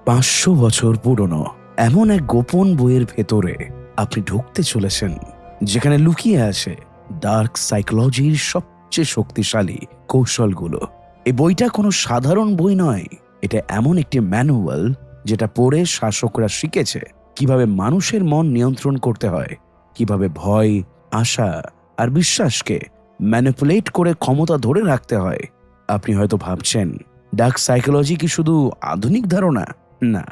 500 বছর পুরনো এমন এক গোপন বইয়ের ভেতরে আপনি ঢুকতে চলেছেন, যেখানে লুকিয়ে আছে ডার্ক সাইকোলজির সবচেয়ে শক্তিশালী কৌশলগুলো। এই বইটা কোনো সাধারণ বই নয়, এটা এমন একটি ম্যানুয়াল যেটা পড়ে শাসকরা শিখেছে কিভাবে মানুষের মন নিয়ন্ত্রণ করতে হয়, কিভাবে ভয়, আশা আর বিশ্বাসকে ম্যানিপুলেট করে ক্ষমতা ধরে রাখতে হয়। আপনি হয়তো ভাবছেন, ডার্ক সাইকোলজি কি শুধু আধুনিক ধারণা? না,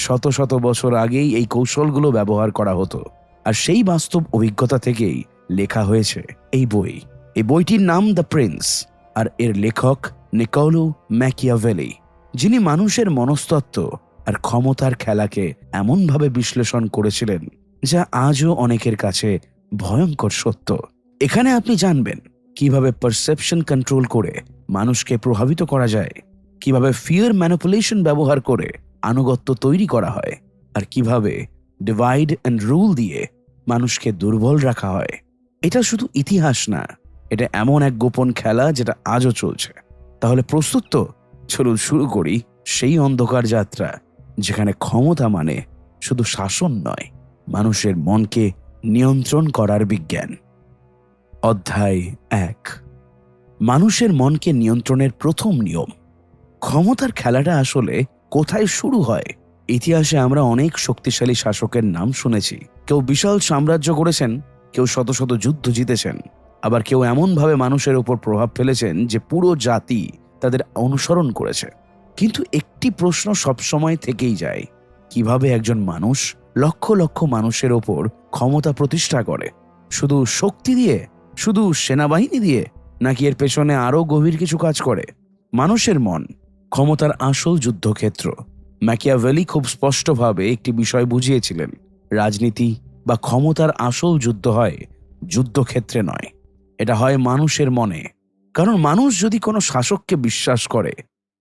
শত শত বছর আগেই এই কৌশলগুলো ব্যবহার করা হতো, আর সেই বাস্তব অভিজ্ঞতা থেকেই লেখা হয়েছে এই বই। এই বইটির নাম দ্য প্রিন্স, আর এর লেখক নিকোলো ম্যাকিয়াভেলি, যিনি মানুষের মনস্তত্ত্ব আর ক্ষমতার খেলাকে এমনভাবে বিশ্লেষণ করেছিলেন যা আজও অনেকের কাছে ভয়ঙ্কর সত্য। এখানে আপনি জানবেন কিভাবে পারসেপশন কন্ট্রোল করে মানুষকে প্রভাবিত করা যায়, কিভাবে ফিয়ার ম্যানিপুলেশন ব্যবহার করে আনুগত্য তৈরি করা হয়, আর কিভাবে ডিভাইড অ্যান্ড রুল দিয়ে মানুষকে দুর্বল রাখা হয়। এটা শুধু ইতিহাস না, এটা এমন এক গোপন খেলা যেটা আজও চলছে। তাহলে প্রস্তুত তো? চলুন শুরু করি সেই অন্ধকার যাত্রা, যেখানে ক্ষমতা মানে শুধু শাসন নয়, মানুষের মনকে নিয়ন্ত্রণ করার বিজ্ঞান। অধ্যায় 1, মানুষের মনকে নিয়ন্ত্রণের প্রথম নিয়ম। ক্ষমতার খেলাটা আসলে কোথায় শুরু হয়? ইতিহাসে আমরা অনেক শক্তিশালী শাসকের নাম শুনেছি। কেউ বিশাল সাম্রাজ্য গড়েছেন, কেউ শত শত যুদ্ধ জিতেছেন, আবার কেউ এমনভাবে মানুষের উপর প্রভাব ফেলেছেন যে পুরো জাতি তাদের অনুসরণ করেছে। কিন্তু একটি প্রশ্ন সবসময় থেকেই যায়, কিভাবে একজন মানুষ লক্ষ লক্ষ মানুষের ওপর ক্ষমতা প্রতিষ্ঠা করে? শুধু শক্তি দিয়ে, শুধু সেনাবাহিনী দিয়ে, নাকি এর পেছনে আরো গভীর কিছু কাজ করে? মানুষের মন ক্ষমতার আসল যুদ্ধক্ষেত্র। ম্যাকিয়াভেলি খুব স্পষ্টভাবে একটি বিষয় বুঝিয়েছিলেন, রাজনীতি বা ক্ষমতার আসল যুদ্ধ হয় যুদ্ধক্ষেত্রে নয়, এটা হয় মানুষের মনে। কারণ মানুষ যদি কোনো শাসককে বিশ্বাস করে,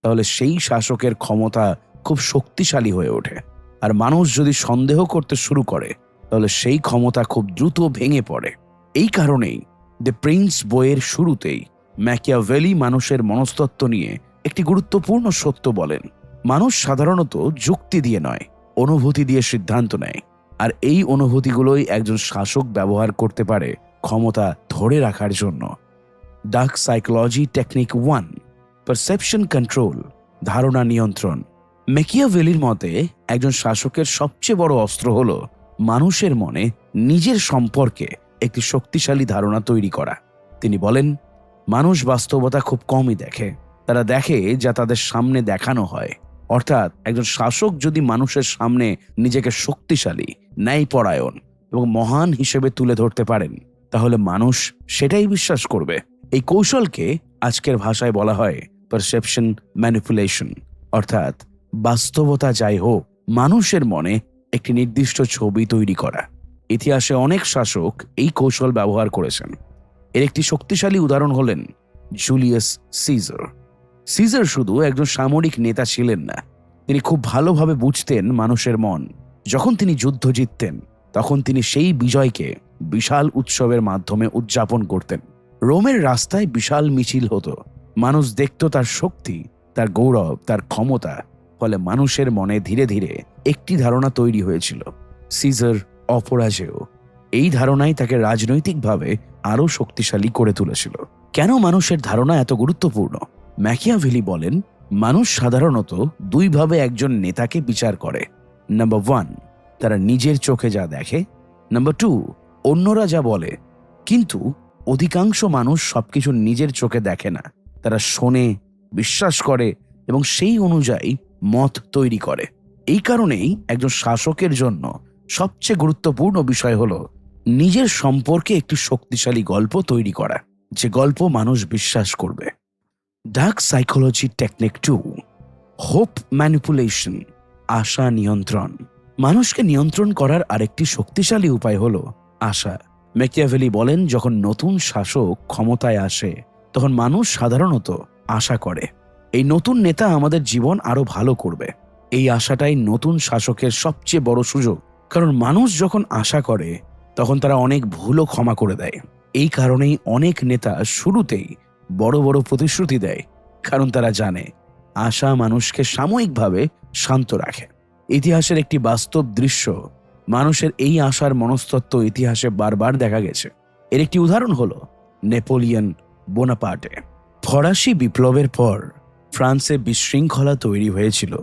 তাহলে সেই শাসকের ক্ষমতা খুব শক্তিশালী হয়ে ওঠে। আর মানুষ যদি সন্দেহ করতে শুরু করে, তাহলে সেই ক্ষমতা খুব দ্রুত ভেঙে পড়ে। এই কারণেই দ্য প্রিন্স বইয়ের শুরুতেই ম্যাকিয়াভেলি মানুষের মনস্তত্ত্ব নিয়ে একটি গুরুত্বপূর্ণ সত্য বলেন। মানুষ সাধারণত যুক্তি দিয়ে নয়, অনুভূতি দিয়ে সিদ্ধান্ত নেয়, আর এই অনুভূতিগুলোই একজন শাসক ব্যবহার করতে পারে ক্ষমতা ধরে রাখার জন্য। Dark psychology technique 1, perception control, ধারণা নিয়ন্ত্রণ। ম্যাকিয়াভেলির মতে একজন শাসকের সবচেয়ে বড় অস্ত্র হল মানুষের মনে নিজের সম্পর্কে একটি শক্তিশালী ধারণা তৈরি করা। তিনি বলেন, মানুষ বাস্তবতা খুব কমই দেখে, তারা দেখে যা তাদের সামনে দেখানো হয়। অর্থাৎ একজন শাসক যদি মানুষের সামনে নিজেকে শক্তিশালী, ন্যায়পরায়ণ এবং মহান হিসেবে তুলে ধরতে পারেন, তাহলে মানুষ সেটাই বিশ্বাস করবে। এই কৌশলকে আজকের ভাষায় বলা হয় পারসেপশন ম্যানিপুলেশন, অর্থাৎ বাস্তবতা যাই হোক, মানুষের মনে একটি নির্দিষ্ট ছবি তৈরি করা। ইতিহাসে অনেক শাসক এই কৌশল ব্যবহার করেছেন। এর একটি শক্তিশালী উদাহরণ হলেন জুলিয়াস সিজার। সিজার শুধু একজন সামরিক নেতা ছিলেন না, তিনি খুব ভালোভাবে বুঝতেন মানুষের মন। যখন তিনি যুদ্ধ জিততেন, তখন তিনি সেই বিজয়কে বিশাল উৎসবের মাধ্যমে উদযাপন করতেন। রোমের রাস্তায় বিশাল মিছিল হতো, মানুষ দেখত তার শক্তি, তার গৌরব, তার ক্ষমতা। ফলে মানুষের মনে ধীরে ধীরে একটি ধারণা তৈরি হয়েছিল, সিজার অপরাজেয়। এই ধারণাই তাকে রাজনৈতিকভাবে আরো শক্তিশালী করে তুলেছিল। কেন মানুষের ধারণা এত গুরুত্বপূর্ণ? ম্যাকিয়াভেলি বলেন, মানুষ সাধারণত দুইভাবে একজন নেতাকে বিচার করে। নাম্বার 1, তারা নিজের চোখে যা দেখে। নাম্বার 2, অন্যরা যা বলে। কিন্তু অধিকাংশ মানুষ সবকিছু নিজের চোখে দেখে না, তারা শোনে, বিশ্বাস করে এবং সেই অনুযায়ী মত তৈরি করে। এই কারণেই একজন শাসকের জন্য সবচেয়ে গুরুত্বপূর্ণ বিষয় হলো নিজের সম্পর্কে একটি শক্তিশালী গল্প তৈরি করা, যে গল্প মানুষ বিশ্বাস করবে। Dark psychology technique 2, hope manipulation, আশা নিয়ন্ত্রণ। মানুষকে নিয়ন্ত্রণ করার আরেকটি শক্তিশালী উপায় হলো আশা। ম্যাকিয়াভেলি বলেন, যখন নতুন শাসক ক্ষমতায় আসে, তখন মানুষ সাধারণত আশা করে এই নতুন নেতা আমাদের জীবন আরো ভালো করবে। এই আশাটাই নতুন শাসকের সবচেয়ে বড় সুযোগ। কারণ মানুষ যখন আশা করে, তখন তারা অনেক ভুলও ক্ষমা করে দেয়। এই কারণেই অনেক নেতা শুরুতেই বড় বড় প্রতিশ্রুতি দেয়, কারণ তারা জানে আশা মানুষকে সাময়িকভাবে শান্ত রাখে। ইতিহাসের একটি বাস্তব দৃশ্য, মানুষের এই আশার মনস্তত্ত্ব ইতিহাসে বারবার দেখা গেছে। এর একটি উদাহরণ হলো নেপোলিয়ন বোনাপার্টে। ফরাসি বিপ্লবের পর ফ্রান্সে বিশৃঙ্খলা তৈরি হয়েছিল,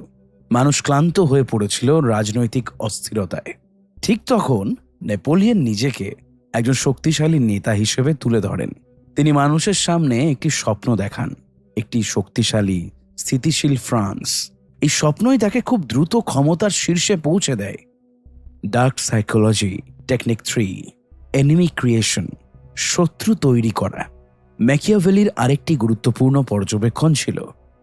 মানুষ ক্লান্ত হয়ে পড়েছিল রাজনৈতিক অস্থিরতায়। ঠিক তখন নেপোলিয়ন নিজেকে একজন শক্তিশালী নেতা হিসেবে তুলে ধরেন। তিনি মানুষের সামনে একটি স্বপ্ন দেখান, একটি শক্তিশালী স্থিতিশীল ফ্রান্স। এই স্বপ্নই তাকে খুব দ্রুত ক্ষমতার শীর্ষে পৌঁছে দেয়। Dark psychology technique 3, enemy creation, শত্রু তৈরি করা। ম্যাকিয়াভেলির আরেকটি গুরুত্বপূর্ণ পর্যবেক্ষণ ছিল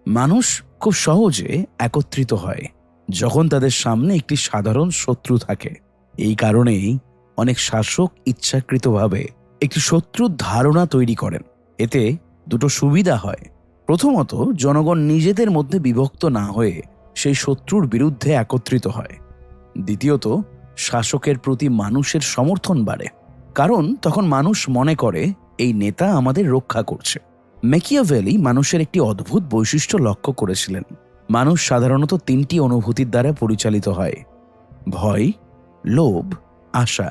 মানুষ খুব সহজে একত্রিত হয় যখন তাদের সামনে একটি সাধারণ শত্রু থাকে। এই কারণেই অনেক শাসক ইচ্ছাকৃতভাবে একটি শত্রুর ধারণা তৈরি করেন। এতে দুটো সুবিধা হয়। প্রথমত, জনগণ নিজেদের মধ্যে বিভক্ত না হয়ে সেই শত্রুর বিরুদ্ধে একত্রিত হয়। দ্বিতীয়ত, শাসকের প্রতি মানুষের সমর্থন বাড়ে, কারণ তখন মানুষ মনে করে এই নেতা আমাদের রক্ষা করছে। ম্যাকিয়াভেলি মানুষের একটি অদ্ভুত বৈশিষ্ট্য লক্ষ্য করেছিলেন। মানুষ সাধারণত 3টি অনুভূতির দ্বারা পরিচালিত হয়: ভয়, লোভ, আশা।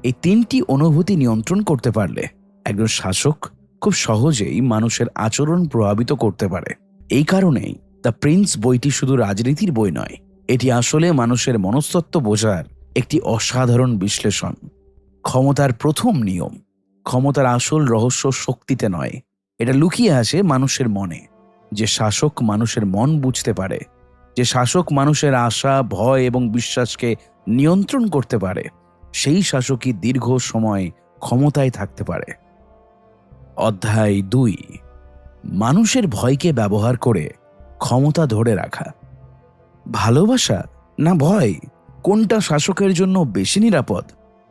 এই 3টি অনুভূতি নিয়ন্ত্রণ করতে পারলে একজন শাসক খুব সহজেই মানুষের আচরণ প্রভাবিত করতে পারে। এই কারণেই দ্য প্রিন্স বইটি শুধু রাজনীতির বই নয়, এটি আসলে মানুষের মনস্তত্ত্ব বোঝার একটি অসাধারণ বিশ্লেষণ। ক্ষমতার প্রথম নিয়ম: ক্ষমতার আসল রহস্য শক্তিতে নয়, এটা লুকিয়ে আছে মানুষের মনে। যে শাসক মানুষের মন বুঝতে পারে, যে শাসক মানুষের আশা, ভয় এবং বিশ্বাসকে নিয়ন্ত্রণ করতে পারে, সেই শাসকই দীর্ঘ সময় ক্ষমতায় থাকতে পারে। অধ্যায় 2, মানুষের ভয়কে ব্যবহার করে ক্ষমতা ধরে রাখা। ভালোবাসা না ভয়, কোনটা শাসকের জন্য বেশি নিরাপদ?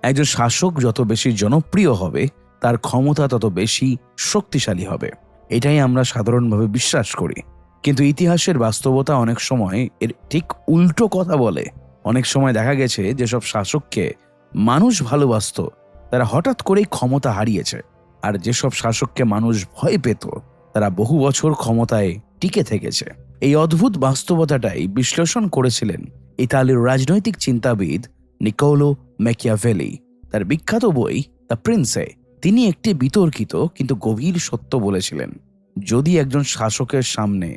একজন শাসক যত বেশি জনপ্রিয় হবে, তার ক্ষমতা তত বেশি শক্তিশালী হবে। এটাই আমরা সাধারণভাবে বিশ্বাস করি, কিন্তু ইতিহাসের বাস্তবতা অনেক সময় এর ঠিক উল্টো কথা বলে। অনেক সময় দেখা গেছে যেসব শাসককে মানুষ ভালোবাসত, তারা হঠাৎ করেই ক্ষমতা হারিয়েছে, আর যেসব শাসককে মানুষ ভয় পেত, তারা বহু বছর ক্ষমতায় টিকে থেকেছে। এই অদ্ভুত বাস্তবতাটাই বিশ্লেষণ করেছিলেন ইতালির রাজনৈতিক চিন্তাবিদ নিকোলো ম্যাকিয়াভেলি তার বিখ্যাত বই দ্য প্রিন্সে। তিনি একটি বিতর্কিত কিন্তু গভীর সত্য বলেছিলেন: যদি একজন শাসকের সামনে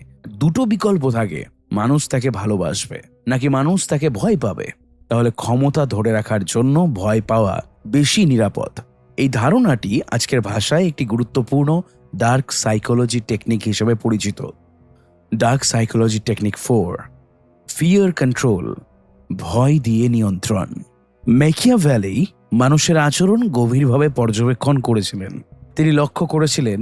দুটো বিকল্প থাকে, মানুষ তাকে ভালোবাসবে নাকি মানুষ তাকে ভয় পাবে, তাহলে ক্ষমতা ধরে রাখার জন্য ভয় পাওয়া বেশি নিরাপদ। এই ধারণাটি আজকের ভাষায় একটি গুরুত্বপূর্ণ ডার্ক সাইকোলজি টেকনিক হিসেবে পরিচিত। Dark psychology technique 4, fear control, ভয় দিয়ে নিয়ন্ত্রণ। ম্যাকিয়াভেলি মানুষের আচরণ গভীরভাবে পর্যবেক্ষণ করেছিলেন। তিনি লক্ষ্য করেছিলেন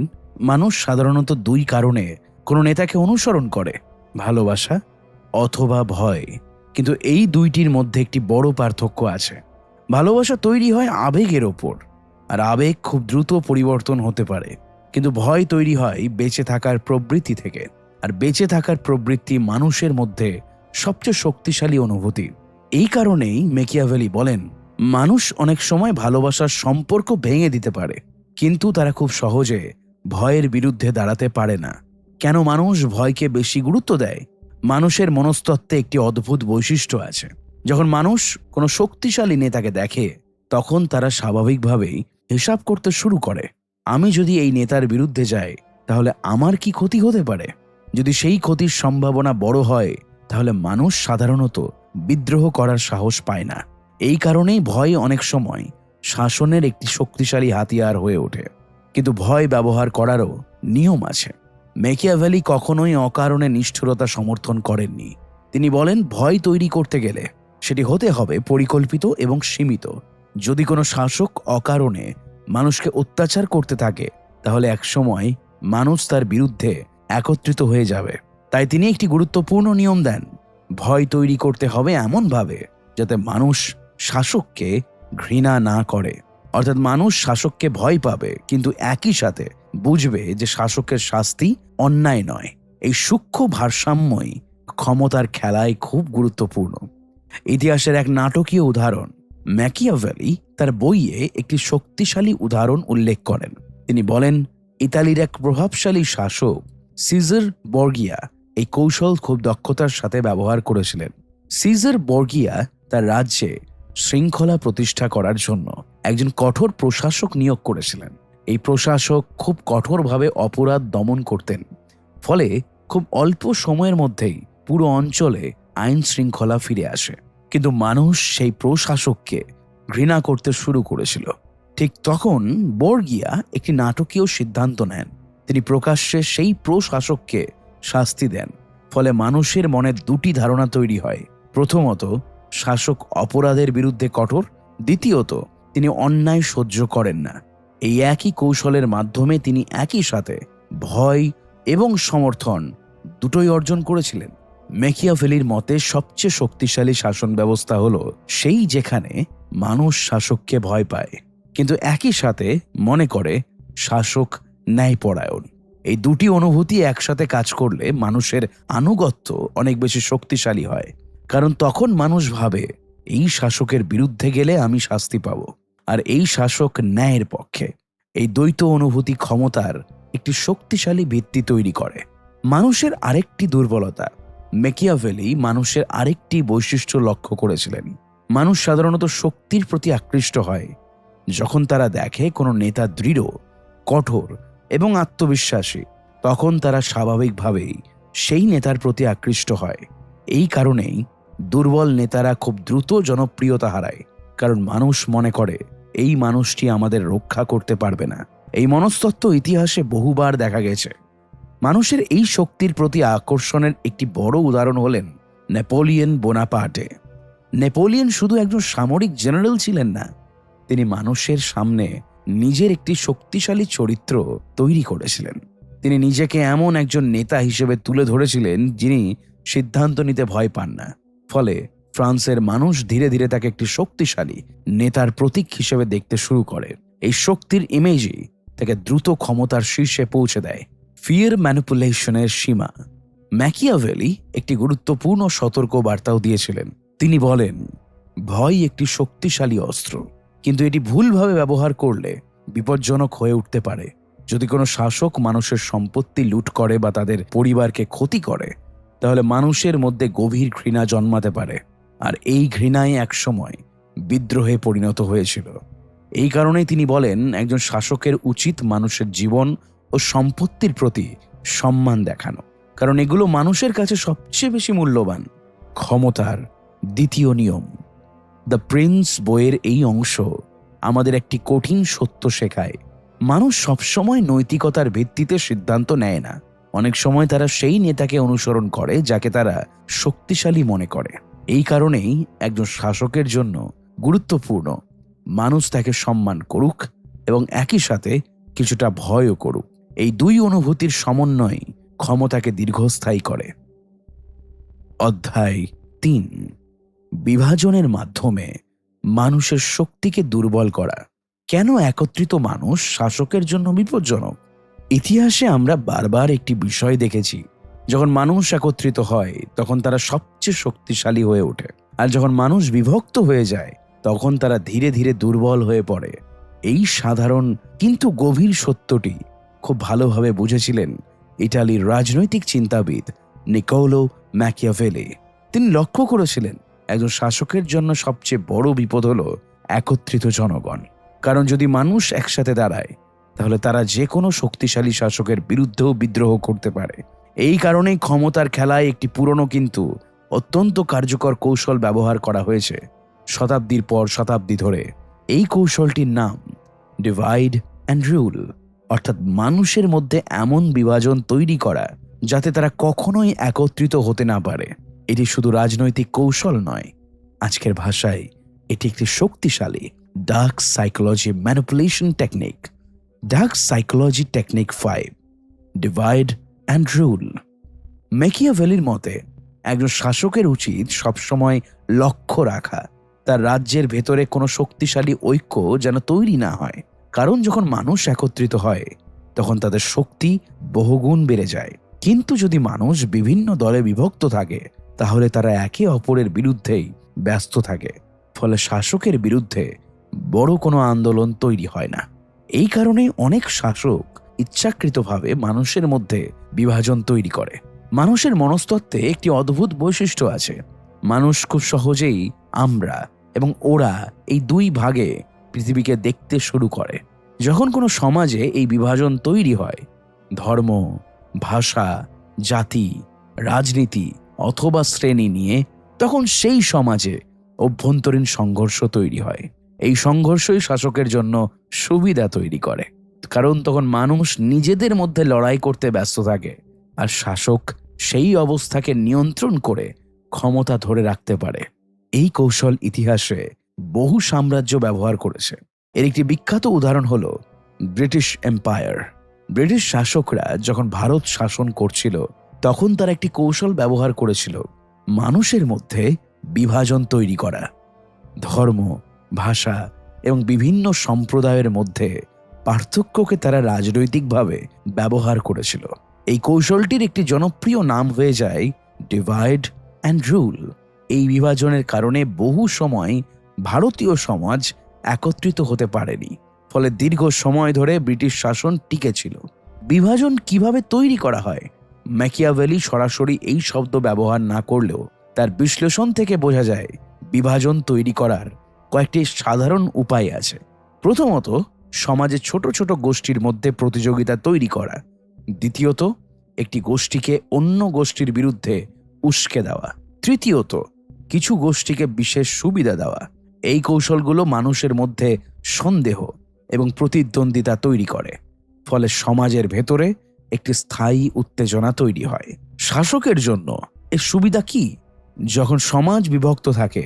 মানুষ সাধারণত 2 কারণে কোনো নেতাকে অনুসরণ করে: ভালোবাসা অথবা ভয়। কিন্তু এই 2টির মধ্যে একটি বড় পার্থক্য আছে। ভালোবাসা তৈরি হয় আবেগের ওপর, আর আবেগ খুব দ্রুত পরিবর্তন হতে পারে। কিন্তু ভয় তৈরি হয় বেঁচে থাকার প্রবৃত্তি থেকে, আর বেঁচে থাকার প্রবৃত্তি মানুষের মধ্যে সবচেয়ে শক্তিশালী অনুভূতি। এই কারণেই ম্যাকিয়াভেলি বলেন, মানুষ অনেক সময় ভালোবাসার সম্পর্ক ভেঙে দিতে পারে, কিন্তু তারা খুব সহজে ভয়ের বিরুদ্ধে দাঁড়াতে পারে না। কেন মানুষ ভয়কে বেশি গুরুত্ব দেয়? মানুষের মনস্তত্ত্বে একটি অদ্ভুত বৈশিষ্ট্য আছে। যখন মানুষ কোনো শক্তিশালী নেতাকে দেখে, তখন তারা স্বাভাবিকভাবেই হিসাব করতে শুরু করে, আমি যদি এই নেতার বিরুদ্ধে যাই, তাহলে আমার কি ক্ষতি হতে পারে? যদি সেই ক্ষতির সম্ভাবনা বড় হয়, তাহলে মানুষ সাধারণত বিদ্রোহ করার সাহস পায় না। এই কারণেই ভয় অনেক সময় শাসনের একটি শক্তিশালী হাতিয়ার হয়ে ওঠে। কিন্তু ভয় ব্যবহার করারও নিয়ম আছে। ম্যাকিয়াভেলি কখনোই অকারণে নিষ্ঠুরতা সমর্থন করেননি। তিনি বলেন, ভয় তৈরি করতে গেলে সেটি হতে হবে পরিকল্পিত এবং সীমিত। যদি কোনো শাসক অকারণে মানুষকে অত্যাচার করতে থাকে, তাহলে একসময় মানুষ তার বিরুদ্ধে একত্রিত হয়ে যাবে। তাই তিনি একটি গুরুত্বপূর্ণ নিয়ম দেন: ভয় তৈরি করতে হবে এমনভাবে যাতে মানুষ শাসককে ঘৃণা না করে। অর্থাৎ মানুষ শাসককে ভয় পাবে, কিন্তু একই সাথে বুঝবে যে শাসকের শাস্তি অন্যায় নয়। এই সূক্ষ্ম ভারসাম্যই ক্ষমতার খেলায় খুব গুরুত্বপূর্ণ। ইতিহাসের এক নাটকীয় উদাহরণ ম্যাকিয়াভেলি তার বইয়ে একটি শক্তিশালী উদাহরণ উল্লেখ করেন। তিনি বলেন, ইতালির এক প্রভাবশালী শাসক সিজার বর্গিয়া এই কৌশল খুব দক্ষতার সাথে ব্যবহার করেছিলেন। সিজার বর্গিয়া তার রাজ্যে শৃঙ্খলা প্রতিষ্ঠা করার জন্য একজন কঠোর প্রশাসক নিয়োগ করেছিলেন। এই প্রশাসক খুব কঠোরভাবে অপরাধ দমন করতেন, ফলে খুব অল্প সময়ের মধ্যেই পুরো অঞ্চলে আইন শৃঙ্খলা ফিরে আসে। কিন্তু মানুষ সেই প্রশাসককে ঘৃণা করতে শুরু করেছিল। ঠিক তখন বর্গিয়া একটি নাটকীয় সিদ্ধান্ত নেন। তিনি প্রকাশ্যে সেই প্রশাসককে শাস্তি দেন। ফলে মানুষের মনে দুটি ধারণা তৈরি হয়। প্রথমত, শাসক অপরাধের বিরুদ্ধে কঠোর। দ্বিতীয়ত, তিনি অন্যায় সহ্য করেন না। এই একই কৌশলের মাধ্যমে তিনি একই সাথে ভয় এবং সমর্থন দুটোই অর্জন করেছিলেন। ম্যাকিয়াভেলির মতে সবচেয়ে শক্তিশালী শাসন ব্যবস্থা হলো সেই যেখানে মানুষ শাসককে ভয় পায়, কিন্তু একই সাথে মনে করে শাসক ন্যায়পরায়ণ। এই দুটি অনুভূতি একসাথে কাজ করলে মানুষের আনুগত্য অনেক বেশি শক্তিশালী হয়, কারণ তখন মানুষ ভাবে এই শাসকের বিরুদ্ধে গেলে আমি শাস্তি পাব, আর এই শাসক ন্যায়ের পক্ষে। এই দ্বৈত অনুভূতি ক্ষমতার একটি শক্তিশালী ভিত্তি তৈরি করে। মানুষের আরেকটি দুর্বলতা। ম্যাকিয়াভেলি মানুষের আরেকটি বৈশিষ্ট্য লক্ষ্য করেছিলেন। মানুষ সাধারণত শক্তির প্রতি আকৃষ্ট হয় যখন তারা দেখে কোনো নেতা দৃঢ়, কঠোর এবং আত্মবিশ্বাসী। তখন তারা স্বাভাবিকভাবেই সেই নেতার প্রতি আকৃষ্ট হয়। এই কারণেই দুর্বল নেতারা খুব দ্রুত জনপ্রিয়তা হারায়, কারণ মানুষ মনে করে এই মানুষটি আমাদের রক্ষা করতে পারবে না। এই মনস্তত্ত্ব ইতিহাসে বহুবার দেখা গেছে। মানুষের এই শক্তির প্রতি আকর্ষণের একটি বড় উদাহরণ হলেন নেপোলিয়ন বোনাপার্টে। নেপোলিয়ন শুধু একজন সামরিক জেনারেল ছিলেন না, তিনি মানুষের সামনে নিজের একটি শক্তিশালী চরিত্র তৈরি করেছিলেন। তিনি নিজেকে এমন একজন নেতা হিসেবে তুলে ধরেছিলেন যিনি সিদ্ধান্ত নিতে ভয় পান না। ফলে ফ্রান্সের মানুষ ধীরে ধীরে তাকে একটি শক্তিশালী নেতার প্রতীক হিসেবে দেখতে শুরু করে। এই শক্তির ইমেজই তাকে দ্রুত ক্ষমতার শীর্ষে পৌঁছে দেয়। ফিয়ার ম্যানিপুলেশনের সীমা। ম্যাকিয়াভেলি একটি গুরুত্বপূর্ণ সতর্ক বার্তাও দিয়েছিলেন। তিনি বলেন, ভয় একটি শক্তিশালী অস্ত্র, কিন্তু এটি ভুলভাবে ব্যবহার করলে বিপজ্জনক হয়ে উঠতে পারে। যদি কোনো শাসক মানুষের সম্পত্তি লুট করে বা তাদের পরিবারকে ক্ষতি করে, তাহলে মানুষের মধ্যে গভীর ঘৃণা জন্মাতে পারে, আর এই ঘৃণাই একসময় বিদ্রোহে পরিণত হয়েছিল। এই কারণেই তিনি বলেন, একজন শাসকের উচিত মানুষের জীবন ও সম্পত্তির প্রতি সম্মান দেখানো, কারণ এগুলো মানুষের কাছে সবচেয়ে বেশি মূল্যবান। ক্ষমতার দ্বিতীয় নিয়ম। দ্য প্রিন্স বইয়ের এই অংশ আমাদের একটি কঠিন সত্য শেখায়। মানুষ সবসময় নৈতিকতার ভিত্তিতে সিদ্ধান্ত নেয় না। অনেক সময় তারা সেই নেতাকে অনুসরণ করে যাকে তারা শক্তিশালী মনে করে। এই কারণেই একজন শাসকের জন্য গুরুত্বপূর্ণ মানুষ তাকে সম্মান করুক এবং একই সাথে কিছুটা ভয়ও করুক। এই দুই অনুভূতির সমন্বয় ক্ষমতাকে দীর্ঘস্থায়ী করে। অধ্যায় ৩। বিভাজনের মাধ্যমে মানুষের শক্তিকে দুর্বল করা। কেন একত্রিত মানুষ শাসকের জন্য বিপজ্জনক? ইতিহাসে আমরা বারবার একটি বিষয় দেখেছি, যখন মানুষ একত্রিত হয় তখন তারা সবচেয়ে শক্তিশালী হয়ে ওঠে, আর যখন মানুষ বিভক্ত হয়ে যায় তখন তারা ধীরে ধীরে দুর্বল হয়ে পড়ে। এই সাধারণ কিন্তু গভীর সত্যটি খুব ভালোভাবে বুঝেছিলেন ইটালির রাজনৈতিক চিন্তাবিদ নিকোলো ম্যাকিয়াভেলি। তিনি লক্ষ্য করেছিলেন, একজন শাসকের জন্য সবচেয়ে বড় বিপদ হলো একত্রিত জনগণ। কারণ যদি মানুষ একসাথে দাঁড়ায়, তাহলে তারা যে কোনো শক্তিশালী শাসকের বিরুদ্ধেও বিদ্রোহ করতে পারে। এই কারণেই ক্ষমতার খেলায় একটি পুরনো কিন্তু অত্যন্ত কার্যকর কৌশল ব্যবহার করা হয়েছে শতাব্দীর পর শতাব্দী ধরে। এই কৌশলটির নাম ডিভাইড অ্যান্ড রুল, অর্থাৎ মানুষের মধ্যে এমন বিভাজন তৈরি করা যাতে তারা কখনোই একত্রিত হতে না পারে। এটি শুধু রাজনৈতিক কৌশল নয়, আজকের ভাষায় এটি একটি শক্তিশালী dark psychology manipulation technique. Dark psychology technique 5, divide and rule. ম্যাকিয়াভেলির মতে একজন শাসকের উচিত সবসময় লক্ষ্য রাখা তার রাজ্যের ভেতরে কোনো শক্তিশালী ঐক্য যেন তৈরি না হয়। কারণ যখন মানুষ একত্রিত হয় তখন তাদের শক্তি বহুগুণ বেড়ে যায়। কিন্তু যদি মানুষ বিভিন্ন দলে বিভক্ত থাকে, তাহলে তারা একে অপরের বিরুদ্ধেই ব্যস্ত থাকে। ফলে শাসকের বিরুদ্ধে বড় কোনো আন্দোলন তৈরি হয় না। এই কারণেই অনেক শাসক ইচ্ছাকৃতভাবে মানুষের মধ্যে বিভাজন তৈরি করে। মানুষের মনস্তত্ত্বে একটি অদ্ভুত বৈশিষ্ট্য আছে, মানুষ খুব সহজেই আমরা এবং ওরা এই দুই ভাগে পৃথিবীকে দেখতে শুরু করে। যখন কোনো সমাজে এই বিভাজন তৈরি হয়, ধর্ম, ভাষা, জাতি, রাজনীতি অথবা শ্রেণী নিয়ে, তখন সেই সমাজে অভ্যন্তরীণ সংঘর্ষ তৈরি হয়। এই সংঘর্ষই শাসকের জন্য সুবিধা তৈরি করে, কারণ তখন মানুষ নিজেদের মধ্যে লড়াই করতে ব্যস্ত থাকে আর শাসক সেই অবস্থাকে নিয়ন্ত্রণ করে ক্ষমতা ধরে রাখতে পারে। এই কৌশল ইতিহাসে বহু সাম্রাজ্য ব্যবহার করেছে। এর একটি বিখ্যাত উদাহরণ হল ব্রিটিশ এম্পায়ার। ব্রিটিশ শাসকরা যখন ভারত শাসন করছিল, তখন তারা একটি কৌশল ব্যবহার করেছিল মানুষের মধ্যে বিভাজন তৈরি করা। ধর্ম, ভাষা এবং বিভিন্ন সম্প্রদায়ের মধ্যে পার্থক্যকে তারা রাজনৈতিকভাবে ব্যবহার করেছিল। এই কৌশলটির একটি জনপ্রিয় নাম হয়ে যায় ডিভাইড অ্যান্ড রুল। এই বিভাজনের কারণে বহু সময় ভারতীয় সমাজ একত্রিত হতে পারেনি, ফলে দীর্ঘ সময় ধরে ব্রিটিশ শাসন টিকে ছিল। বিভাজন কিভাবে তৈরি করা হয়? ম্যাকিয়াভেলি সরাসরি এই শব্দ ব্যবহার না করলেও তার বিশ্লেষণ থেকে বোঝা যায় বিভাজন তৈরি করার কয়েকটি সাধারণ উপায় আছে। প্রথমত, সমাজে ছোট ছোট গোষ্ঠীর মধ্যে প্রতিযোগিতা তৈরি করা। দ্বিতীয়ত, একটি গোষ্ঠীকে অন্য গোষ্ঠীর বিরুদ্ধে উস্কে দেওয়া। তৃতীয়ত, কিছু গোষ্ঠীকে বিশেষ সুবিধা দেওয়া। এই কৌশলগুলো মানুষের মধ্যে সন্দেহ এবং প্রতিদ্বন্দ্বিতা তৈরি করে, ফলে সমাজের ভেতরে একটি স্থায়ী উত্তেজনা তৈরি হয়। শাসকের জন্য এর সুবিধা কি? যখন সমাজ বিভক্ত থাকে,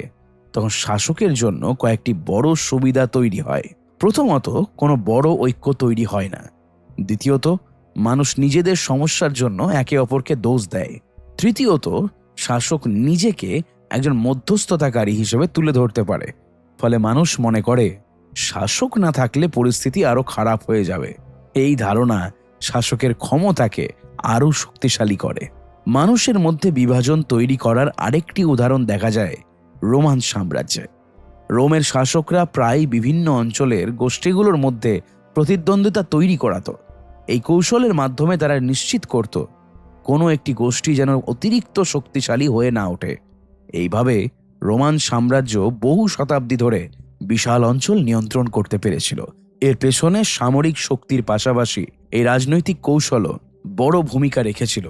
তখন শাসকের জন্য কয়েকটি বড় সুবিধা তৈরি হয়। প্রথমত, কোনো বড় ঐক্য তৈরি হয় না। দ্বিতীয়ত, মানুষ নিজেদের সমস্যার জন্য একে অপরকে দোষ দেয়। তৃতীয়ত, শাসক নিজেকে একজন মধ্যস্থতাকারী হিসেবে তুলে ধরতে পারে, ফলে মানুষ মনে করে শাসক না থাকলে পরিস্থিতি আরো খারাপ হয়ে যাবে। এই ধারণা শাসকের ক্ষমতাকে আরো শক্তিশালী করে। মানুষের মধ্যে বিভাজন তৈরি করার আরেকটি উদাহরণ দেখা যায় রোমান সাম্রাজ্যে। রোমের শাসকরা প্রায় বিভিন্ন অঞ্চলের গোষ্ঠীগুলোর মধ্যে প্রতিদ্বন্দ্বিতা তৈরি করাতো। এই কৌশলের মাধ্যমে তারা নিশ্চিত করত কোনো একটি গোষ্ঠী যেন অতিরিক্ত শক্তিশালী হয়ে না ওঠে। এইভাবে রোমান সাম্রাজ্য বহু শতাব্দী ধরে বিশাল অঞ্চল নিয়ন্ত্রণ করতে পেরেছিল। এর পেছনে সামরিক শক্তির পাশাপাশি এই রাজনৈতিক কৌশলও বড় ভূমিকা রেখেছিল।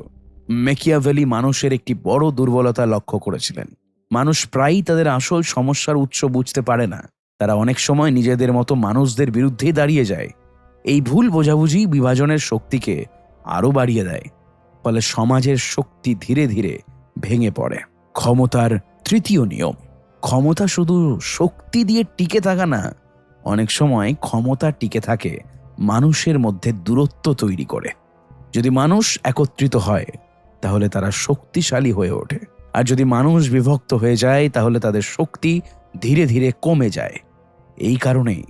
ম্যাকিয়াভেলি মানুষের একটি বড় দুর্বলতা লক্ষ্য করেছিলেন। মানুষ প্রায়ই তাদের আসল সমস্যার উৎস বুঝতে পারে না। তারা অনেক সময় নিজেদের মতো মানুষদের বিরুদ্ধেই দাঁড়িয়ে যায়। এই ভুল বোঝাবুঝি বিভাজনের শক্তিকে আরও বাড়িয়ে দেয়, ফলে সমাজের শক্তি ধীরে ধীরে ভেঙে পড়ে। ক্ষমতার তৃতীয় নিয়ম। ক্ষমতা শুধু শক্তি দিয়ে টিকে থাকা না, অনেক সময় ক্ষমতা টিকে থাকে মানুষের মধ্যে দূরত্ব তৈরি করে। যদি মানুষ একত্রিত হয়, তাহলে তারা শক্তিশালী হয়ে ওঠে, আর যদি মানুষ বিভক্ত হয়ে যায়, তাহলে তাদের শক্তি ধীরে ধীরে কমে যায়। এই কারণেই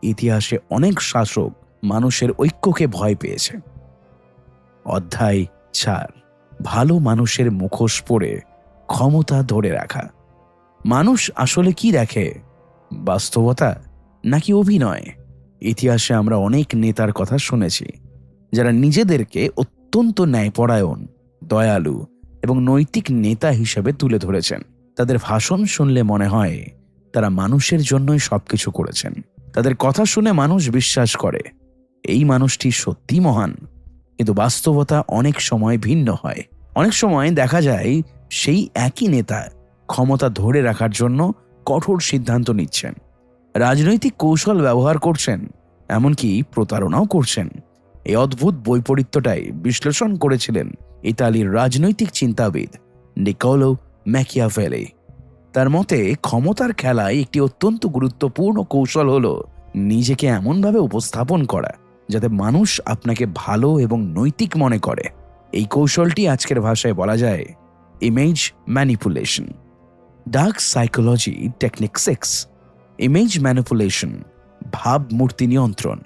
ইতিহাসে অনেক শাসক মানুষের ঐক্যকে ভয় পেয়েছে। অধ্যায় 4, ভালো মানুষের মুখোশ পরে ক্ষমতা ধরে রাখা। মানুষ আসলে কি দেখে, বাস্তবতা নাকি অভিনয়? ইতিহাসে আমরা অনেক নেতার কথা শুনেছি যারা নিজেদেরকে অত্যন্ত ন্যায়পরায়ণ, দয়ালু এবং নৈতিক নেতা হিসেবে তুলে ধরেছেন। তাদের ভাষণ শুনলে মনে হয় তারা মানুষের জন্যই সবকিছু করেছেন। তাদের কথা শুনে মানুষ বিশ্বাস করে এই মানুষটি সত্যি মহান, কিন্তু বাস্তবতা অনেক সময় ভিন্ন হয়। অনেক সময় দেখা যায় সেই একই নেতা ক্ষমতা ধরে রাখার জন্য কঠোর সিদ্ধান্ত নিচ্ছেন, রাজনৈতিক কৌশল ব্যবহার করছেন, এমনকি প্রতারণাও করছেন। এই অদ্ভুত বৈপরীত্যটাই বিশ্লেষণ করেছিলেন ইতালির রাজনৈতিক চিন্তাবিদ নিকোলো ম্যাকিয়াভেলি। তার মতে ক্ষমতার খেলায় একটি অত্যন্ত গুরুত্বপূর্ণ কৌশল হলো নিজেকে এমনভাবে উপস্থাপন করা যাতে মানুষ আপনাকে ভালো এবং নৈতিক মনে করে। এই কৌশলটি আজকের ভাষায় বলা যায় image manipulation. Dark psychology technique 6, image manipulation, ভাবমূর্তি নিয়ন্ত্রণ।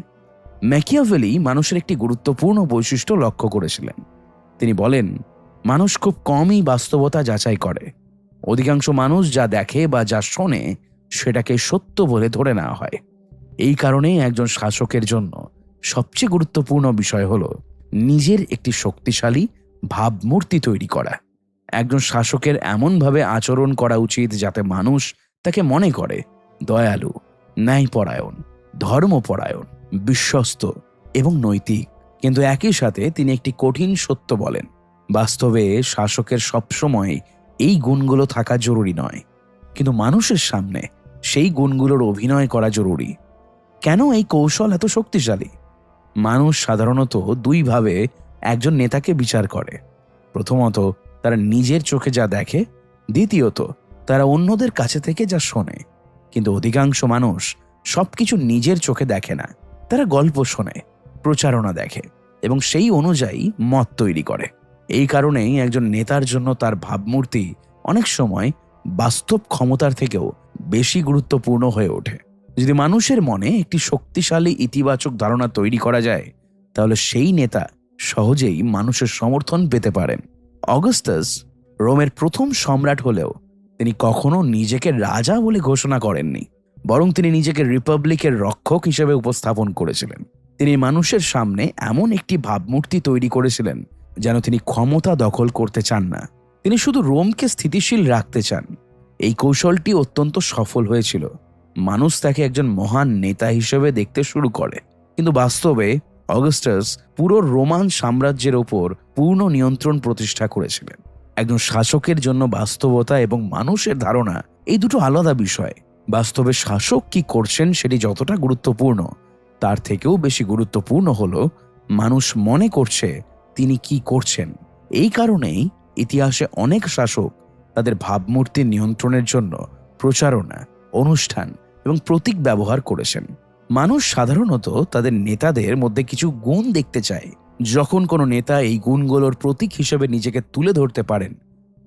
ম্যাকিয়াভেলি মানুষের একটি গুরুত্বপূর্ণ বৈশিষ্ট্য লক্ষ্য করেছিলেন। তিনি বলেন, মানুষ খুব কমই বাস্তবতা যাচাই করে। অধিকাংশ মানুষ যা দেখে বা যা শোনে সেটাকে সত্য বলে ধরে নেওয়া হয়। এই কারণেই একজন শাসকের জন্য সবচেয়ে গুরুত্বপূর্ণ বিষয় হলো নিজের একটি শক্তিশালী ভাবমূর্তি তৈরি করা। একজন শাসকের এমনভাবে আচরণ করা উচিত যাতে মানুষ তাকে মনে করে দয়ালু, ন্যায়পরায়ণ, ধর্মপরায়ণ, বিশ্বস্ত এবং নৈতিক। কিন্তু একই সাথে তিনি একটি কঠিন সত্য বলেন, বাস্তবে শাসকের সবসময় এই গুণগুলো থাকা জরুরি নয়, কিন্তু মানুষের সামনে সেই গুণগুলোর অভিনয় করা জরুরি। কেন এই কৌশল এত শক্তিশালী? মানুষ সাধারণত দুইভাবে একজন নেতাকে বিচার করে। প্রথমত, তারা নিজের চোখে যা দেখে, দ্বিতীয়ত তারা অন্যদের কাছে থেকে যা শোনে। কিন্তু অধিকাংশ মানুষ সবকিছু নিজের চোখে দেখে না। তারা গল্প শোনে, প্রচারণা দেখে এবং সেই অনুযায়ী মত তৈরি করে। এই কারণেই একজন নেতার জন্য তার ভাবমূর্তি অনেক সময় বাস্তব ক্ষমতার থেকেও বেশি গুরুত্বপূর্ণ হয়ে ওঠে। যদি মানুষের মনে একটি শক্তিশালী ইতিবাচক ধারণা তৈরি করা যায়, তাহলে সেই নেতা সহজেই মানুষের সমর্থন পেতে পারেন। অগাস্টাস রোমের প্রথম সম্রাট হলেও তিনি কখনো নিজেকে রাজা বলে ঘোষণা করেননি, বরং তিনি নিজেকে রিপাবলিকের রক্ষক হিসেবে উপস্থাপন করেছিলেন। তিনি মানুষের সামনে এমন একটি ভাবমূর্তি তৈরি করেছিলেন যেন তিনি ক্ষমতা দখল করতে চান না, তিনি শুধু রোমকে স্থিতিশীল রাখতে চান। এই কৌশলটি অত্যন্ত সফল হয়েছিল। মানুষ তাকে একজন মহান নেতা হিসেবে দেখতে শুরু করে, কিন্তু বাস্তবে অগাস্টাস পুরো রোমান সাম্রাজ্যের ওপর পূর্ণ নিয়ন্ত্রণ প্রতিষ্ঠা করেছিলেন। একজন শাসকের জন্য বাস্তবতা এবং মানুষের ধারণা এই দুটো আলাদা বিষয়। বাস্তবে শাসক কি করছেন সেটি যতটা গুরুত্বপূর্ণ, তার থেকেও বেশি গুরুত্বপূর্ণ হলো মানুষ মনে করছে তিনি কি করছেন। এই কারণেই ইতিহাসে অনেক শাসক তাদের ভাবমূর্তি নিয়ন্ত্রণের জন্য প্রচারণা, অনুষ্ঠান এবং প্রতীক ব্যবহার করেছেন। মানুষ সাধারণত তাদের নেতাদের মধ্যে কিছু গুণ দেখতে চায়। যখন কোনো নেতা এই গুণগুলোর প্রতীক হিসেবে নিজেকে তুলে ধরতে পারেন,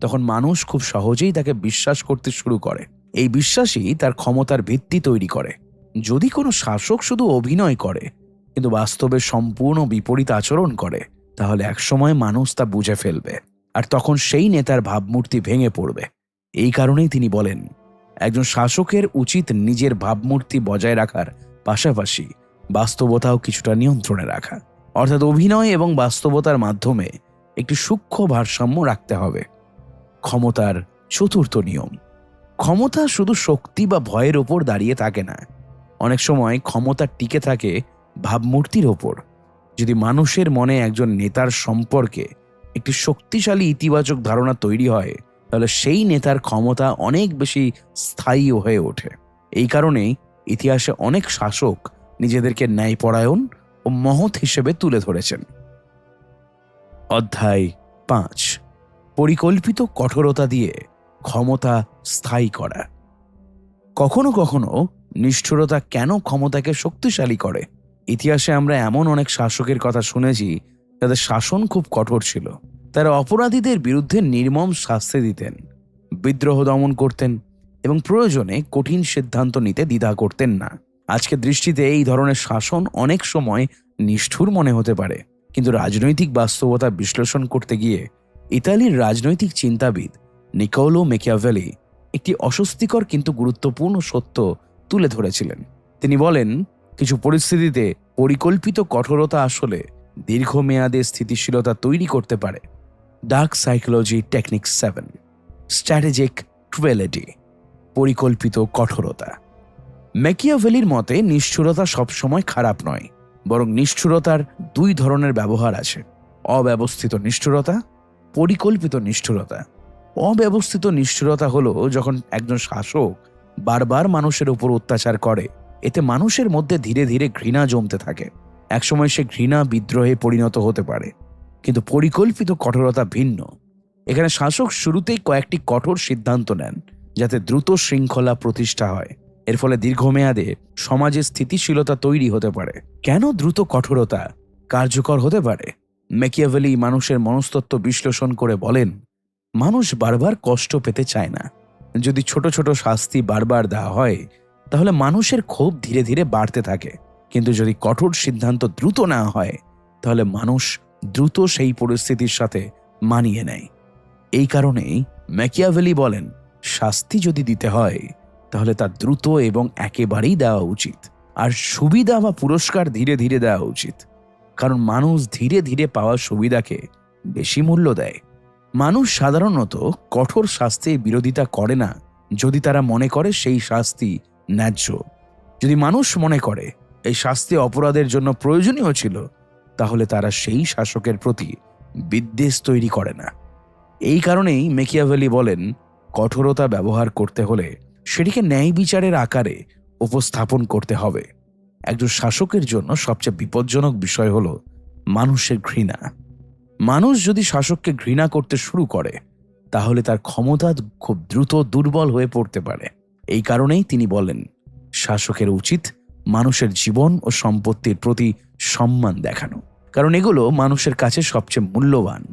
তখন মানুষ খুব সহজেই তাকে বিশ্বাস করতে শুরু করে। এই বিশ্বাসই তার ক্ষমতার ভিত্তি তৈরি করে। যদি কোনো শাসক শুধু অভিনয় করে কিন্তু বাস্তবে সম্পূর্ণ বিপরীত আচরণ করে, তাহলে একসময় মানুষ তা বুঝে ফেলবে, আর তখন সেই নেতার ভাবমূর্তি ভেঙে পড়বে। এই কারণেই তিনি বলেন, একজন শাসকের উচিত নিজের ভাবমূর্তি বজায় রাখার পাশাপাশি বাস্তবতাও কিছুটা নিয়ন্ত্রণে রাখা, অর্থাৎ অভিনয় এবং বাস্তবতার মাধ্যমে একটি সূক্ষ্ম ভারসাম্য রাখতে হবে। ক্ষমতার চতুর্থ নিয়ম। ক্ষমতা শুধু শক্তি বা ভয়ের ওপর দাঁড়িয়ে থাকে না। অনেক সময় ক্ষমতা টিকে থাকে ভাবমূর্তির ওপর। যদি মানুষের মনে একজন নেতার সম্পর্কে একটি শক্তিশালী ইতিবাচক ধারণা তৈরি হয়, তাহলে সেই নেতার ক্ষমতা অনেক বেশি স্থায়ী হয়ে ওঠে। এই কারণেই ইতিহাসে অনেক শাসক নিজেদেরকে ন্যায়পরায়ণ ও মহৎ হিসেবে তুলে ধরেছেন। অধ্যায় 5, পরিকল্পিত কঠোরতা দিয়ে ক্ষমতা স্থায়ী করা। কখনো কখনো নিষ্ঠুরতা কেন ক্ষমতাকে শক্তিশালী করে? ইতিহাসে আমরা এমন অনেক শাসকের কথা শুনেছি যাদের শাসন খুব কঠোর ছিল। তারা অপরাধীদের বিরুদ্ধে নির্মম শাস্তি দিতেন, বিদ্রোহ দমন করতেন এবং প্রয়োজনে কঠিন সিদ্ধান্ত নিতে দ্বিধা করতেন না। আজকের দৃষ্টিতে এই ধরনের শাসন অনেক সময় নিষ্ঠুর মনে হতে পারে, কিন্তু রাজনৈতিক বাস্তবতা বিশ্লেষণ করতে গিয়ে ইতালির রাজনৈতিক চিন্তাবিদ নিকোলো ম্যাকিয়াভেলি একটি অস্বস্তিকর কিন্তু গুরুত্বপূর্ণ সত্য তুলে ধরেছিলেন। তিনি বলেন, কিছু পরিস্থিতিতে পরিকল্পিত কঠোরতা আসলে দীর্ঘমেয়াদে স্থিতিশীলতা তৈরি করতে পারে। Dark psychology technique 7, strategic cruelty, পরিকল্পিত কঠোরতা। ম্যাকিয়াভেলির মতে নিষ্ঠুরতা সবসময় খারাপ নয়, বরং নিষ্ঠুরতার দুই ধরনের ব্যবহার আছে: অব্যবস্থিত নিষ্ঠুরতা, পরিকল্পিত নিষ্ঠুরতা। অব্যবস্থিত নিষ্ঠুরতা হলো যখন একজন শাসক বারবার মানুষের উপর অত্যাচার করে। এতে মানুষের মধ্যে ধীরে ধীরে ঘৃণা জমতে থাকে। একসময় সে ঘৃণা বিদ্রোহে পরিণত হতে পারে। কিন্তু পরিকল্পিত কঠোরতা ভিন্ন। এখানে শাসক শুরুতেই কয়েকটি কঠোর সিদ্ধান্ত নেন যাতে দ্রুত শৃঙ্খলা প্রতিষ্ঠা হয়। এর ফলে দীর্ঘমেয়াদে সমাজে স্থিতিশীলতা তৈরি হতে পারে। কেন দ্রুত কঠোরতা কার্যকর হতে পারে? ম্যাকিয়াভেলি মানুষের মনস্তত্ত্ব বিশ্লেষণ করে বলেন, মানুষ বারবার কষ্ট পেতে চায় না। যদি ছোট ছোট শাস্তি বারবার দেওয়া হয়, তাহলে মানুষের ক্ষোভ ধীরে ধীরে বাড়তে থাকে। কিন্তু যদি কঠোর সিদ্ধান্ত দ্রুত নেওয়া হয়, তাহলে মানুষ দ্রুত সেই পরিস্থিতির সাথে মানিয়ে নেয়। এই কারণেই ম্যাকিয়াভেলি বলেন, শাস্তি যদি দিতে হয় তাহলে তা দ্রুত এবং একেবারেই দেওয়া উচিত, আর সুবিধা বা পুরস্কার ধীরে ধীরে দেওয়া উচিত। কারণ মানুষ ধীরে ধীরে পাওয়া সুবিধাকে বেশি মূল্য দেয়। মানুষ সাধারণত কঠোর শাস্তির বিরোধিতা করে না যদি তারা মনে করে সেই শাস্তি ন্যায্য। যদি মানুষ মনে করে এই শাস্তি অপরাধের জন্য প্রয়োজনীয় ছিল, তাহলে তারা সেই শাসকের প্রতি বিদ্বেষ তৈরি করে না। এই কারণেই ম্যাকিয়াভেলি বলেন, কঠোরতা ব্যবহার করতে হলে সেটিকে ন্যায় বিচারের আকারে উপস্থাপন করতে হবে। একজন শাসকের জন্য সবচেয়ে বিপজ্জনক বিষয় হল মানুষের ঘৃণা। মানুষ যদি শাসককে ঘৃণা করতে শুরু করে, তাহলে তার ক্ষমতা খুব দ্রুত দুর্বল হয়ে পড়তে পারে। এই কারণেই তিনি বলেন, শাসকের উচিত মানুষের জীবন ও সম্পত্তির প্রতি সম্মান দেখানো, কারণ এগুলো মানুষের কাছে সবচেয়ে মূল্যবান।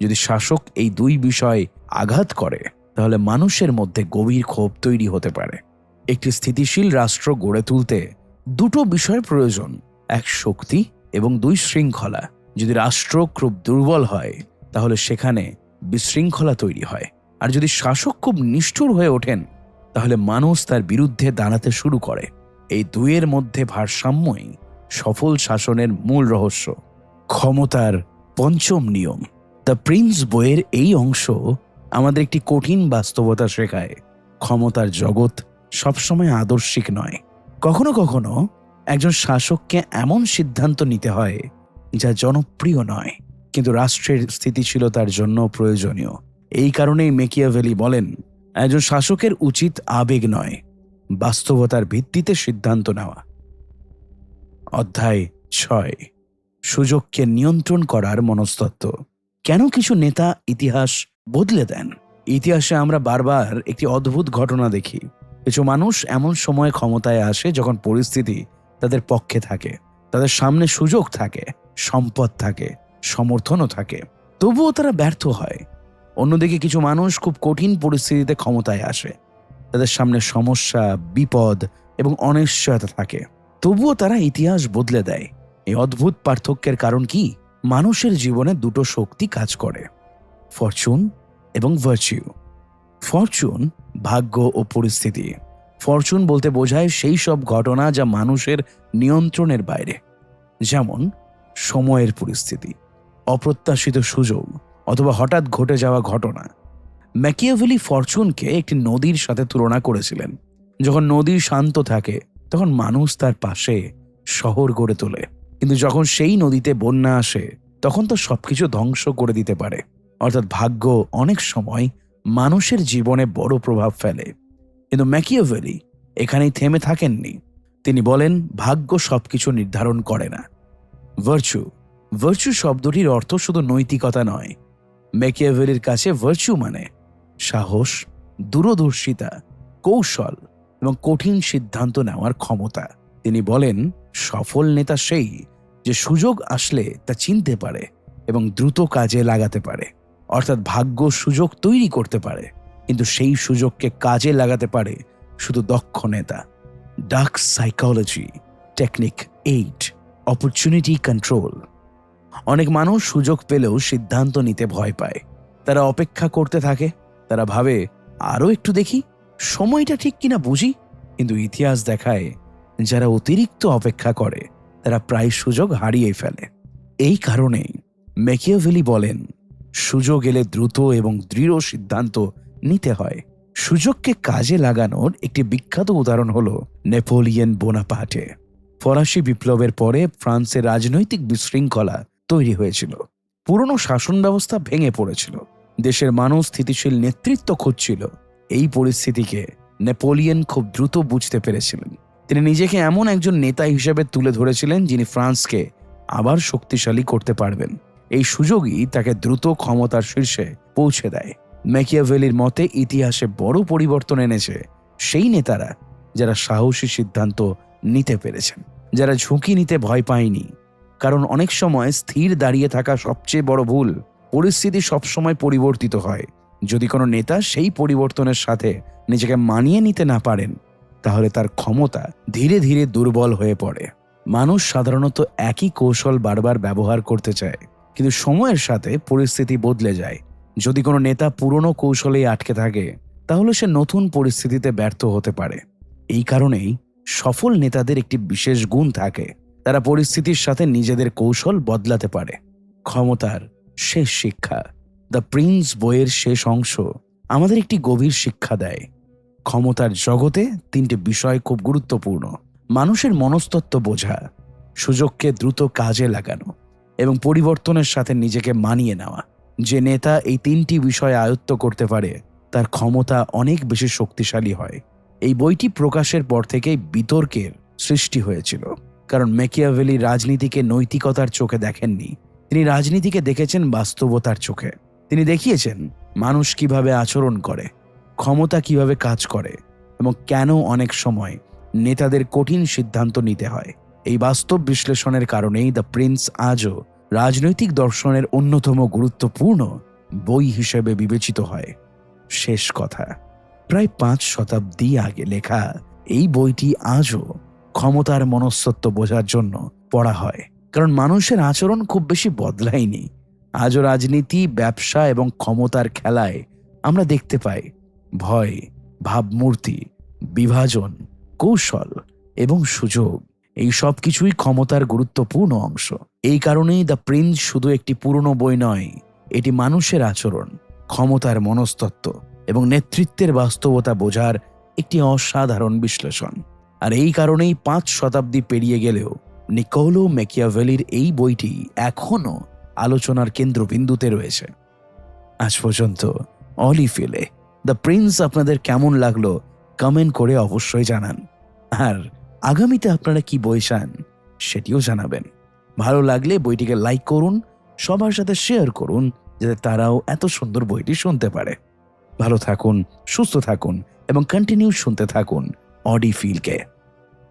যদি শাসক এই দুই বিষয় আঘাত করে, তাহলে মানুষের মধ্যে গভীর ক্ষোভ তৈরি হতে পারে। একটি স্থিতিশীল রাষ্ট্র গড়ে তুলতে দুটো বিষয় প্রয়োজন, এক শক্তি এবং দুই শৃঙ্খলা। যদি রাষ্ট্র খুব দুর্বল হয়, তাহলে সেখানে বিশৃঙ্খলা তৈরি হয়। আর যদি শাসক খুব নিষ্ঠুর হয়ে ওঠেন, তাহলে মানুষ তার বিরুদ্ধে দাঁড়াতে শুরু করে। এই দুইয়ের মধ্যে ভারসাম্যই সফল শাসনের মূল রহস্য। ক্ষমতার পঞ্চম নিয়ম। দ্য প্রিন্স বইয়ের এই অংশ আমাদের একটি কঠিন বাস্তবতা শেখায়। ক্ষমতার জগৎ সবসময় আদর্শিক নয়। কখনো কখনো একজন শাসককে এমন সিদ্ধান্ত নিতে হয় যা জনপ্রিয় নয়, কিন্তু রাষ্ট্রের স্থিতিশীলতার জন্য প্রয়োজনীয়। এই কারণেই ম্যাকিয়াভেলি বলেন, একজন শাসকের উচিত আবেগ নয়, বাস্তবতার ভিত্তিতে সিদ্ধান্ত নেওয়া। অধ্যায় 6, সুযোগকে নিয়ন্ত্রণ করার মনস্তত্ত্ব। কেন কিছু নেতা ইতিহাস বদলে দেন? ইতিহাসে আমরা বারবার একটি অদ্ভুত ঘটনা দেখি। কিছু মানুষ এমন সময়ে ক্ষমতায় আসে যখন পরিস্থিতি তাদের পক্ষে থাকে, তাদের সামনে সুযোগ থাকে, সম্পদ থাকে, সমর্থনও থাকে, তবুও তারা ব্যর্থ হয়। অন্যদিকে কিছু মানুষ খুব কঠিন পরিস্থিতিতে ক্ষমতায় আসে, তাদের সামনে সমস্যা, বিপদ এবং অনিশ্চয়তা থাকে, তবুও তারা ইতিহাস বদলে দেয়। এই অদ্ভুত পার্থক্যের কারণ কি? মানুষের জীবনে দুটো শক্তি কাজ করে, ফরচুন এবং ভার্চিউ। ফরচুন ভাগ্য ও পরিস্থিতি। ফরচুন বলতে বোঝায় সেই সব ঘটনা যা মানুষের নিয়ন্ত্রণের বাইরে, যেমন সময়ের পরিস্থিতি, অপ্রত্যাশিত সুযোগ অথবা হঠাৎ ঘটে যাওয়া ঘটনা। ম্যাকিয়াভেলি ফরচুনকে একটি নদীর সাথে তুলনা করেছিলেন। যখন নদী শান্ত থাকে, তখন মানুষ তার পাশে শহর গড়ে তোলে, কিন্তু যখন সেই নদীতে বন্যা আসে, তখন তো সবকিছু ধ্বংস করে দিতে পারে। অর্থাৎ ভাগ্য অনেক সময় মানুষের জীবনে বড় প্রভাব ফেলে। কিন্তু ম্যাকিয়াভেলি এখানেই থেমে থাকেননি। তিনি বলেন, ভাগ্য সবকিছু নির্ধারণ করে না। ভার্চু শব্দটির অর্থ শুধু নৈতিকতা নয়। ম্যাকিয়াভেলির কাছে ভার্চু মানে সাহস, দূরদর্শিতা, কৌশল এবং কঠিন সিদ্ধান্ত নেওয়ার ক্ষমতা। তিনি বলেন, সফল নেতা সেই যে সুযোগ আসলে তা চিনতে পারে এবং দ্রুত কাজে লাগাতে পারে। অর্থাৎ ভাগ্য সুযোগ তৈরি করতে পারে, কিন্তু সেই সুযোগকে কাজে লাগাতে পারে শুধু দক্ষ নেতা। Dark psychology technique 8, opportunity control. অনেক মানুষ সুযোগ পেলেও সিদ্ধান্ত নিতে ভয় পায়। তারা অপেক্ষা করতে থাকে, তারা ভাবে আরও একটু দেখি, সময়টা ঠিক কিনা বুঝি। কিন্তু ইতিহাস দেখায়, যারা অতিরিক্ত অপেক্ষা করে তারা প্রায় সুযোগ হারিয়ে ফেলে। এই কারণেই ম্যাকিয়াভেলি বলেন, সুযোগ এলে দ্রুত এবং দৃঢ় সিদ্ধান্ত নিতে হয়। সুযোগকে কাজে লাগানোর একটি বিখ্যাত উদাহরণ হল নেপোলিয়ন বোনাপার্টে। ফরাসি বিপ্লবের পরে ফ্রান্সের রাজনৈতিক বিশৃঙ্খলা তৈরি হয়েছিল। পুরনো শাসন ব্যবস্থা ভেঙে পড়েছিল। দেশের মানুষ স্থিতিশীল নেতৃত্ব খুঁজছিল। এই পরিস্থিতিকে নেপোলিয়ন খুব দ্রুত বুঝতে পেরেছিলেন। তিনি নিজেকে এমন একজন নেতা হিসেবে তুলে ধরেছিলেন যিনি ফ্রান্সকে আবার শক্তিশালী করতে পারবেন। এই সুযোগই তাকে দ্রুত ক্ষমতার শীর্ষে পৌঁছে দেয়। ম্যাকিয়াভেলির মতে ইতিহাসে বড় পরিবর্তন এনেছে সেই নেতারা যারা সাহসী সিদ্ধান্ত নিতে পেরেছেন, যারা ঝুঁকি নিতে ভয় পায়নি। কারণ অনেক সময় স্থির দাঁড়িয়ে থাকা সবচেয়ে বড় ভুল। পরিস্থিতি সবসময় পরিবর্তিত হয়। যদি কোনো নেতা সেই পরিবর্তনের সাথে নিজেকে মানিয়ে নিতে না পারেন, তাহলে তার ক্ষমতা ধীরে ধীরে দুর্বল হয়ে পড়ে। মানুষ সাধারণত একই কৌশল বারবার ব্যবহার করতে চায়, কিন্তু সময়ের সাথে পরিস্থিতি বদলে যায়। যদি কোনো নেতা পুরনো কৌশলেই আটকে থাকে, তাহলে সে নতুন পরিস্থিতিতে ব্যর্থ হতে পারে। এই কারণেই সফল নেতাদের একটি বিশেষ গুণ থাকে, তারা পরিস্থিতির সাথে নিজেদের কৌশল বদলাতে পারে। ক্ষমতার শেষ শিক্ষা। দ্য প্রিন্স বইয়ের শেষ অংশ আমাদের একটি গভীর শিক্ষা দেয়। ক্ষমতার জগতে তিনটি বিষয় খুব গুরুত্বপূর্ণ: মানুষের মনস্তত্ত্ব বোঝা, সুযোগকে দ্রুত কাজে লাগানো এবং পরিবর্তনের সাথে নিজেকে মানিয়ে নেওয়া। যে নেতা এই তিনটি বিষয় আয়ত্ত করতে পারে তার ক্ষমতা অনেক বেশি শক্তিশালী হয়। এই বইটি প্রকাশের পর থেকেই বিতর্কের সৃষ্টি হয়েছিল, কারণ ম্যাকিয়াভেলি রাজনীতিকে নৈতিকতার চোখে দেখেননি, তিনি রাজনীতিকে দেখেছেন বাস্তবতার চোখে। তিনি দেখিয়েছেন মানুষ কিভাবে আচরণ করে, ক্ষমতা কিভাবে কাজ করে এবং কেন অনেক সময় নেতাদের কঠিন সিদ্ধান্ত নিতে হয়। এই বাস্তব বিশ্লেষণের কারণেই দ্য প্রিন্স আজও রাজনৈতিক দর্শনের অন্যতম গুরুত্বপূর্ণ বই হিসেবে বিবেচিত হয়। শেষ কথা, প্রায় 5 শতাব্দী আগে লেখা এই বইটি আজও ক্ষমতার মনস্তত্ত্ব বোঝার জন্য পড়া হয়, কারণ মানুষের আচরণ খুব বেশি বদলায়নি। আজও রাজনীতি, ব্যবসা এবং ক্ষমতার খেলায় আমরা দেখতে পাই ভয়, ভাবমূর্তি, বিভাজন, কৌশল এবং সুযোগ। এই সব কিছুই ক্ষমতার গুরুত্বপূর্ণ অংশ। এই কারণেই দ্য প্রিন্স শুধু একটি পুরনো বই নয়, এটি মানুষের আচরণ, ক্ষমতার মনস্তত্ত্ব এবং নেতৃত্বের বাস্তবতা বোঝার একটি অসাধারণ বিশ্লেষণ। আর এই কারণেই 5 শতাব্দী পেরিয়ে গেলেও নিকোলো ম্যাকিয়াভেলির এই বইটি এখনও আলোচনার কেন্দ্রবিন্দুতে রয়েছে। আজ পর্যন্ত অলিফিলে দ্য প্রিন্স আপনাদের কেমন লাগলো কমেন্ট করে অবশ্যই জানান। আর আগামীতে আপনারা কি বই চান সেটিও জানাবেন। ভালো লাগলে বইটিকে লাইক করুন, সবার সাথে শেয়ার করুন, যাতে তারাও এত সুন্দর বইটি শুনতে পারে। ভালো থাকুন, সুস্থ থাকুন এবং কন্টিনিউ শুনতে থাকুন অডিফিলকে।